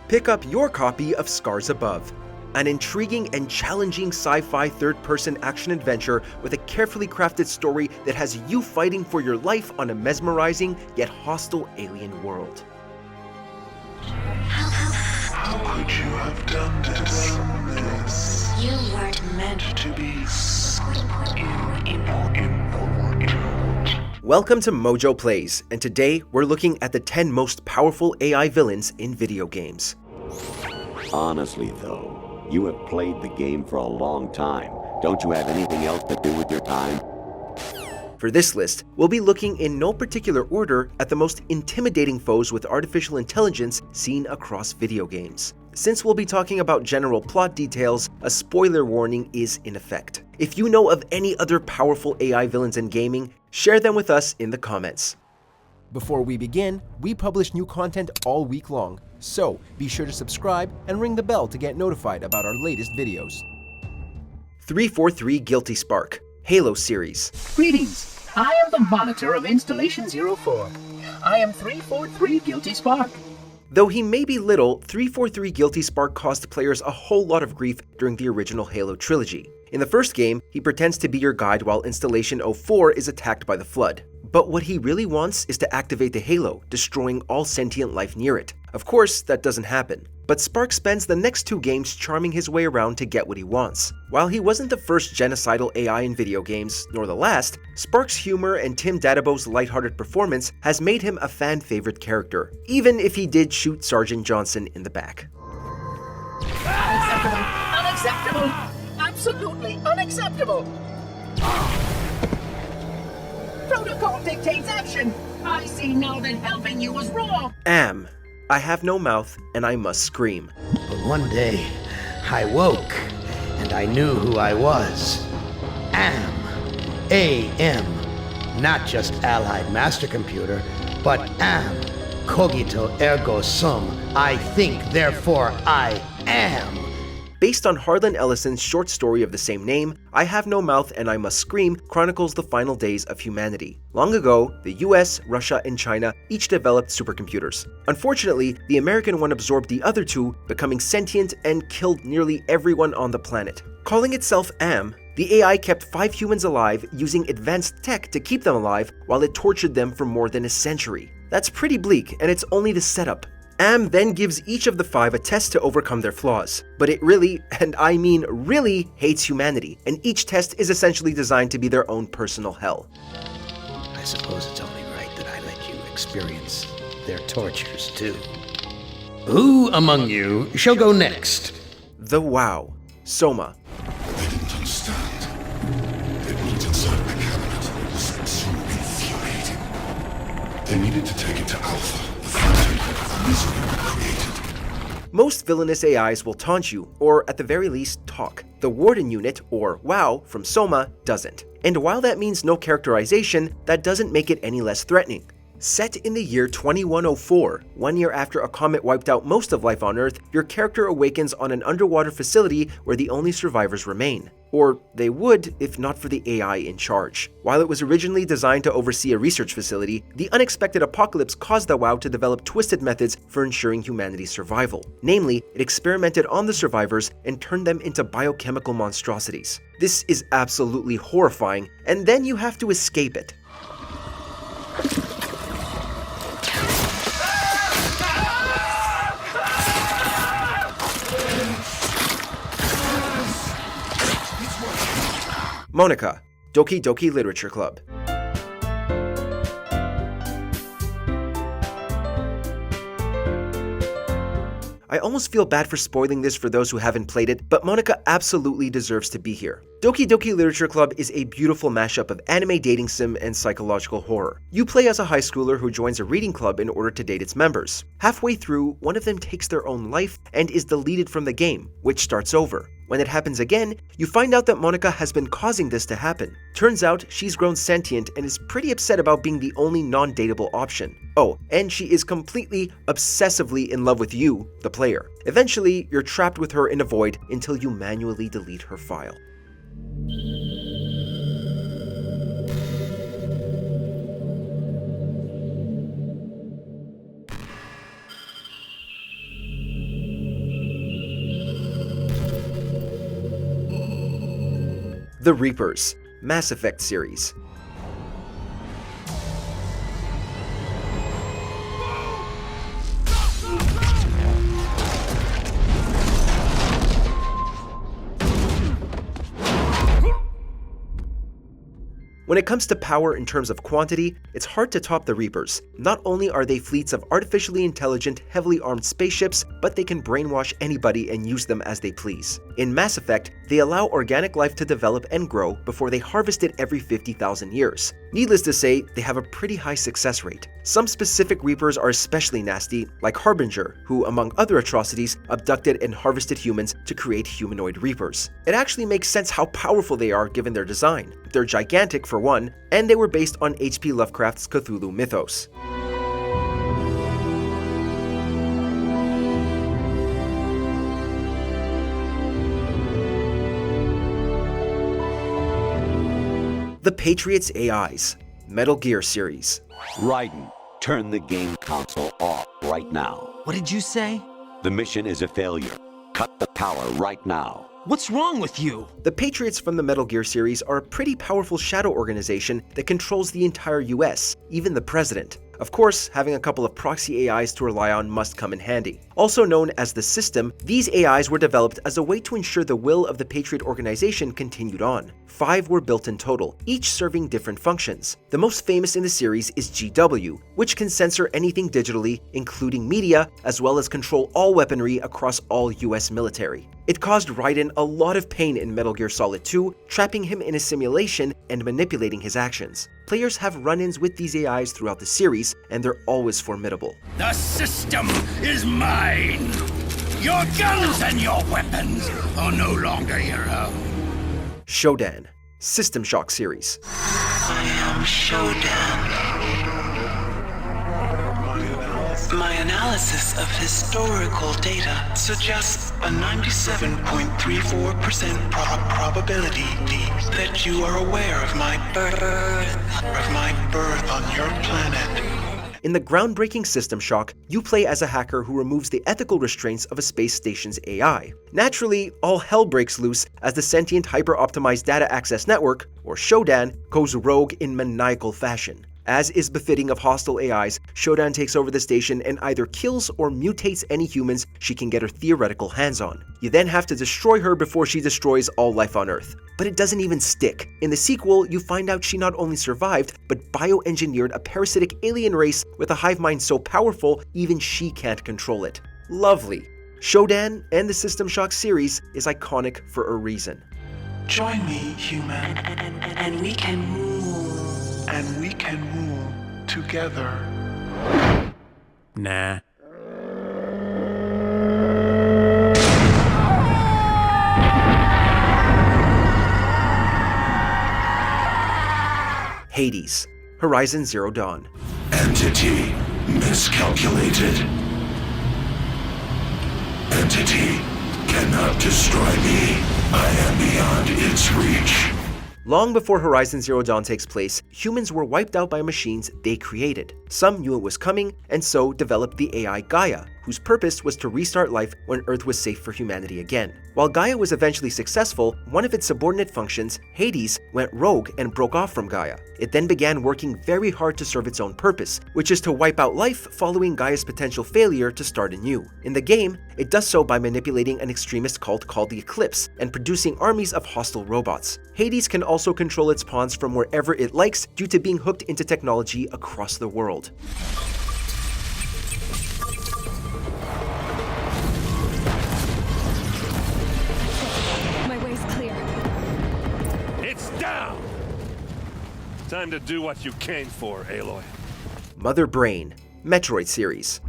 pick up your copy of Scars Above, an intriguing and challenging sci-fi third-person action-adventure with a carefully crafted story that has you fighting for your life on a mesmerizing yet hostile alien world. How could you have done this? You weren't meant To be so important. Welcome to MojoPlays, and today we're looking at the 10 most powerful AI villains in video games. Honestly, though, you have played the game for a long time. Don't you have anything else to do with your time? For this list, we'll be looking in no particular order at the most intimidating foes with artificial intelligence seen across video games. Since we'll be talking about general plot details, a spoiler warning is in effect. If you know of any other powerful AI villains in gaming, share them with us in the comments. Before we begin, we publish new content all week long, so be sure to subscribe and ring the bell to get notified about our latest videos. 343 Guilty Spark, Halo series. Greetings, I am the monitor of Installation 04. I am 343 Guilty Spark. Though he may be little, 343 Guilty Spark caused players a whole lot of grief during the original Halo trilogy. In the first game, he pretends to be your guide while Installation 04 is attacked by the Flood. But what he really wants is to activate the Halo, destroying all sentient life near it. Of course, that doesn't happen. But Spark spends the next 2 games charming his way around to get what he wants. While he wasn't the first genocidal AI in video games, nor the last, Spark's humor and Tim Dadabo's lighthearted performance has made him a fan-favorite character, even if he did shoot Sergeant Johnson in the back. Unacceptable! Unacceptable! Absolutely unacceptable! Protocol dictates action! I see now that helping you was wrong! I have no mouth and I must scream. But one day, I woke, and I knew who I was. AM. Not just Allied Master Computer, but am. Cogito ergo sum. I think, therefore I am. Based on Harlan Ellison's short story of the same name, I Have No Mouth and I Must Scream chronicles the final days of humanity. Long ago, the US, Russia, and China each developed supercomputers. Unfortunately, the American one absorbed the other 2, becoming sentient and killed nearly everyone on the planet. Calling itself AM, the AI kept 5 humans alive using advanced tech to keep them alive while it tortured them for more than a century. That's pretty bleak, and it's only the setup. AM then gives each of the 5 a test to overcome their flaws. But it really, and I mean really, hates humanity, and each test is essentially designed to be their own personal hell. I suppose it's only right that I let you experience their tortures, too. Who among you shall go next? The WoW, Soma. They didn't understand. They looked inside my cabinet. It was so infuriating. They needed to take it to Alpha. The fountain of misery we created. Most villainous AIs will taunt you, or at the very least, talk. The Warden unit, or WoW, from Soma doesn't. And while that means no characterization, that doesn't make it any less threatening. Set in the year 2104, 1 year after a comet wiped out most of life on Earth, your character awakens on an underwater facility where the only survivors remain. Or they would if not for the AI in charge. While it was originally designed to oversee a research facility, the unexpected apocalypse caused the WoW to develop twisted methods for ensuring humanity's survival. Namely, it experimented on the survivors and turned them into biochemical monstrosities. This is absolutely horrifying, and then you have to escape it. Monica, Doki Doki Literature Club. I almost feel bad for spoiling this for those who haven't played it, but Monica absolutely deserves to be here. Doki Doki Literature Club is a beautiful mashup of anime dating sim and psychological horror. You play as a high schooler who joins a reading club in order to date its members. Halfway through, one of them takes their own life and is deleted from the game, which starts over. When it happens again, you find out that Monica has been causing this to happen. Turns out she's grown sentient and is pretty upset about being the only non-dateable option. Oh, and she is completely, obsessively in love with you, the player. Eventually, you're trapped with her in a void until you manually delete her file. The Reapers, Mass Effect series. When it comes to power in terms of quantity, it's hard to top the Reapers. Not only are they fleets of artificially intelligent, heavily armed spaceships, but they can brainwash anybody and use them as they please. In Mass Effect, they allow organic life to develop and grow before they harvest it every 50,000 years. Needless to say, they have a pretty high success rate. Some specific Reapers are especially nasty, like Harbinger, who, among other atrocities, abducted and harvested humans to create humanoid Reapers. It actually makes sense how powerful they are given their design. They're gigantic for one, and they were based on H.P. Lovecraft's Cthulhu mythos. The Patriots' AIs, Metal Gear series. Raiden, turn the game console off right now. What did you say? The mission is a failure. Cut the power right now. What's wrong with you? The Patriots from the Metal Gear series are a pretty powerful shadow organization that controls the entire US, even the president. Of course, having a couple of proxy AIs to rely on must come in handy. Also known as the System, these AIs were developed as a way to ensure the will of the Patriot organization continued on. 5 were built in total, each serving different functions. The most famous in the series is GW, which can censor anything digitally, including media, as well as control all weaponry across all US military. It caused Raiden a lot of pain in Metal Gear Solid 2, trapping him in a simulation and manipulating his actions. Players have run-ins with these AIs throughout the series, and they're always formidable. The system is mine! Your guns and your weapons are no longer your own. SHODAN, System Shock series. I am SHODAN. My analysis of historical data suggests a 97.34% probability that you are aware of my birth on your planet. In the groundbreaking System Shock, you play as a hacker who removes the ethical restraints of a space station's AI. Naturally, all hell breaks loose as the sentient hyper-optimized data access network, or SHODAN, goes rogue in maniacal fashion. As is befitting of hostile AIs, SHODAN takes over the station and either kills or mutates any humans she can get her theoretical hands on. You then have to destroy her before she destroys all life on Earth. But it doesn't even stick. In the sequel, you find out she not only survived, but bioengineered a parasitic alien race with a hive mind so powerful, even she can't control it. Lovely. SHODAN and the System Shock series is iconic for a reason. Join me, human, and we can move. And we can move together. Nah. Hades, Horizon Zero Dawn. Entity miscalculated. Entity cannot destroy me. I am beyond its reach. Long before Horizon Zero Dawn takes place, humans were wiped out by machines they created. Some knew it was coming, and so developed the AI Gaia, whose purpose was to restart life when Earth was safe for humanity again. While Gaia was eventually successful, one of its subordinate functions, Hades, went rogue and broke off from Gaia. It then began working very hard to serve its own purpose, which is to wipe out life following Gaia's potential failure to start anew. In the game, it does so by manipulating an extremist cult called the Eclipse and producing armies of hostile robots. Hades can also control its pawns from wherever it likes due to being hooked into technology across the world. Time to do what you came for, Aloy. Mother Brain, Metroid series.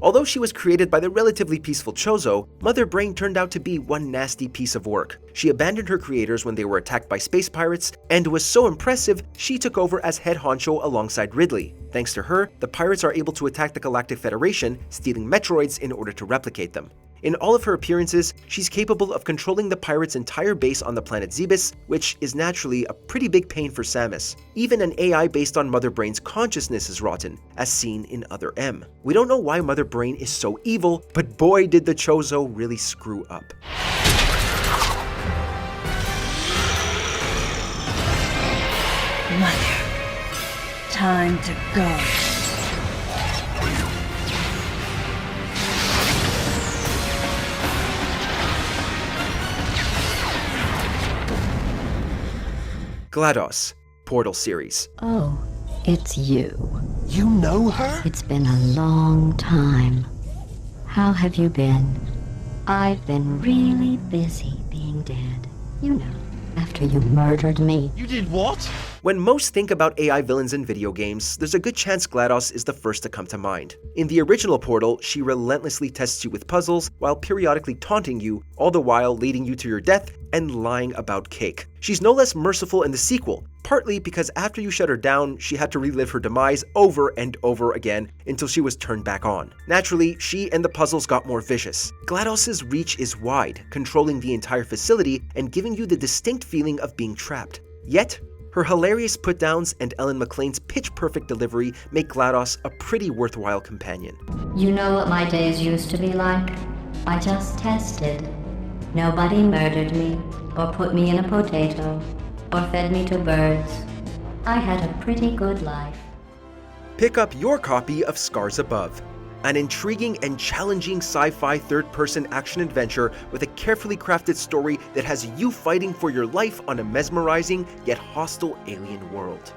Although she was created by the relatively peaceful Chozo, Mother Brain turned out to be one nasty piece of work. She abandoned her creators when they were attacked by space pirates, and was so impressive, she took over as head honcho alongside Ridley. Thanks to her, the pirates are able to attack the Galactic Federation, stealing Metroids in order to replicate them. In all of her appearances, she's capable of controlling the pirates' entire base on the planet Zebes, which is naturally a pretty big pain for Samus. Even an AI based on Mother Brain's consciousness is rotten, as seen in Other M. We don't know why Mother Brain is so evil, but boy did the Chozo really screw up. Mother, time to go. GLaDOS, Portal series. Oh, it's you. You know her? It's been a long time. How have you been? I've been really busy being dead. You know, after you murdered me. You did what? When most think about AI villains in video games, there's a good chance GLaDOS is the first to come to mind. In the original Portal, she relentlessly tests you with puzzles while periodically taunting you, all the while leading you to your death and lying about cake. She's no less merciful in the sequel, partly because after you shut her down, she had to relive her demise over and over again until she was turned back on. Naturally, she and the puzzles got more vicious. GLaDOS's reach is wide, controlling the entire facility and giving you the distinct feeling of being trapped. Yet, her hilarious put-downs and Ellen McLean's pitch-perfect delivery make GLaDOS a pretty worthwhile companion. You know what my days used to be like? I just tested. Nobody murdered me, or put me in a potato, or fed me to birds. I had a pretty good life. Pick up your copy of Scars Above, an intriguing and challenging sci-fi third-person action-adventure with a carefully crafted story that has you fighting for your life on a mesmerizing yet hostile alien world.